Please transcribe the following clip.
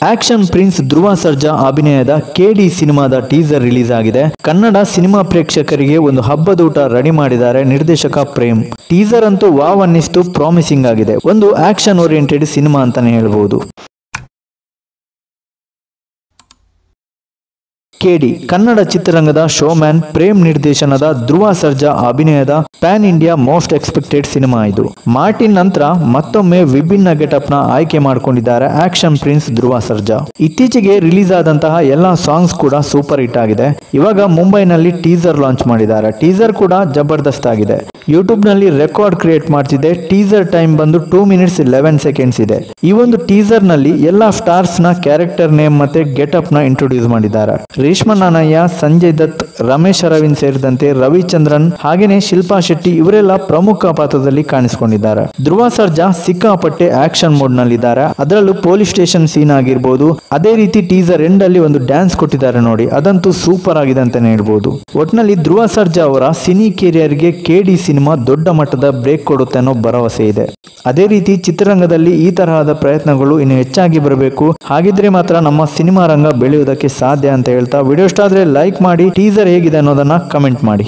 Action prince Dhruva Sarja ಅಭಿನಯದ ಕೆಡಿ ಸಿನಿಮಾದ teaser release ಆಗಿದೆ. ಕನ್ನಡ ಸಿನಿಮಾ ಪ್ರೇಕ್ಷಕರಿಗೆ ಒಂದು ಹಬ್ಬದೂಟ ರೆಡಿ ಮಾಡಿದ್ದಾರೆ ನಿರ್ದೇಶಕ ಪ್ರೇಮ್. ಟೀಸರ್ ಅಂತೂ ವಾವ್ ಅನ್ನಿಸ್ತು, ಪ್ರಾಮಿಸಿಂಗ್ ಆಗಿದೆ. ಒಂದು ಆಕ್ಷನ್ ಓರಿಯೆಂಟೆಡ್ ಸಿನಿಮಾ ಅಂತಾನೆ ಹೇಳ್ಬಹುದು. ಕೆಡಿ ಕನ್ನಡ ಚಿತ್ರರಂಗದ ಶೋಮ್ಯಾನ್ ಪ್ರೇಮ್ ನಿರ್ದೇಶನದ ಧ್ರುವ ಸರ್ಜಾ ಅಭಿನಯದ PAN India most expected cinema ಇದು. ಮಾರ್ಟಿನ್ ನಂತರ ಮತ್ತೊಮ್ಮೆ ವಿಭಿನ್ನ ಗೆಟಪ್ ನ ಆಯ್ಕೆ ಮಾಡಿಕೊಂಡಿದ್ದಾರೆ ಆಕ್ಷನ್ ಪ್ರಿನ್ಸ್ ಧ್ರುವ ಸರ್ಜಾ. ಇತ್ತೀಚೆಗೆ ರಿಲೀಸ್ ಆದಂತಹ ಎಲ್ಲಾ ಸಾಂಗ್ಸ್ ಕೂಡ ಸೂಪರ್ ಹಿಟ್ ಆಗಿದೆ. ಇವಾಗ ಮುಂಬೈನಲ್ಲಿ ಟೀಸರ್ ಲಾಂಚ್ ಮಾಡಿದ್ದಾರೆ. ಟೀಸರ್ ಕೂಡ ಜಬರ್ದಸ್ತ್ ಆಗಿದೆ. ಯೂಟ್ಯೂಬ್ ನಲ್ಲಿ ರೆಕಾರ್ಡ್ ಕ್ರಿಯೇಟ್ ಮಾಡ್ತಿದೆ. ಟೀಸರ್ ಟೈಮ್ ಬಂದು 2 minutes 11 seconds ಇದೆ. ಈ ಒಂದು ಟೀಸರ್ ನಲ್ಲಿ ಎಲ್ಲಾ ಸ್ಟಾರ್ಸ್ ನ ಕ್ಯಾರೆಕ್ಟರ್ ನೇಮ್ ಮತ್ತೆ ಗೆಟಪ್ ನ ಇಂಟ್ರೊಡ್ಯೂಸ್ ಮಾಡಿದ್ದಾರೆ. ರೇಷ್ಮಾ ನಾನಯ್ಯ, ಸಂಜಯ್ ದತ್, ರಮೇಶ್ ಅರವಿಂದ್ ಸೇರಿದಂತೆ ರವಿಚಂದ್ರನ್ ಹಾಗೇನೆ ಶಿಲ್ಪಾ ಶೆಟ್ಟಿ ಇವರೆಲ್ಲ ಪ್ರಮುಖ ಪಾತ್ರದಲ್ಲಿ ಕಾಣಿಸಿಕೊಂಡಿದ್ದಾರೆ. ಧ್ರುವ ಸರ್ಜಾ ಸಿಕ್ಕಾಪಟ್ಟೆ ಆಕ್ಷನ್ ಮೋಡ್ ನಲ್ಲಿದ್ದಾರೆ. ಅದರಲ್ಲೂ ಪೊಲೀಸ್ ಸ್ಟೇಷನ್ ಸೀನ್ ಆಗಿರ್ಬೋದು. ಅದೇ ರೀತಿ ಟೀಸರ್ ಎಂಡ್ ಅಲ್ಲಿ ಒಂದು ಡ್ಯಾನ್ಸ್ ಕೊಟ್ಟಿದ್ದಾರೆ ನೋಡಿ, ಅದಂತೂ ಸೂಪರ್ ಆಗಿದೆ ಅಂತಾನೆ ಹೇಳ್ಬೋದು. ಒಟ್ನಲ್ಲಿ ಧ್ರುವ ಸರ್ಜಾ ಅವರ ಸಿನಿ ಕೆರಿಯರ್ ಗೆ ಕೆಡಿ ಸಿನಿಮಾ ದೊಡ್ಡ ಮಟ್ಟದ ಬ್ರೇಕ್ ಕೊಡುತ್ತೆ ಅನ್ನೋ ಭರವಸೆ ಇದೆ. ಅದೇ ರೀತಿ ಚಿತ್ರರಂಗದಲ್ಲಿ ಈ ತರಹದ ಪ್ರಯತ್ನಗಳು ಇನ್ನು ಹೆಚ್ಚಾಗಿ ಬರಬೇಕು. ಹಾಗಿದ್ರೆ ಮಾತ್ರ ನಮ್ಮ ಸಿನಿಮಾ ರಂಗ ಬೆಳೆಯುವುದಕ್ಕೆ ಸಾಧ್ಯ ಅಂತ ಹೇಳ್ತಾ ವಿಡಿಯೋ ಇಷ್ಟ ಆದ್ರೆ ಲೈಕ್ ಮಾಡಿ, ಟೀಸರ್ ಹೇಗಿದೆ ಅನ್ನೋದನ್ನ ಕಮೆಂಟ್ ಮಾಡಿ.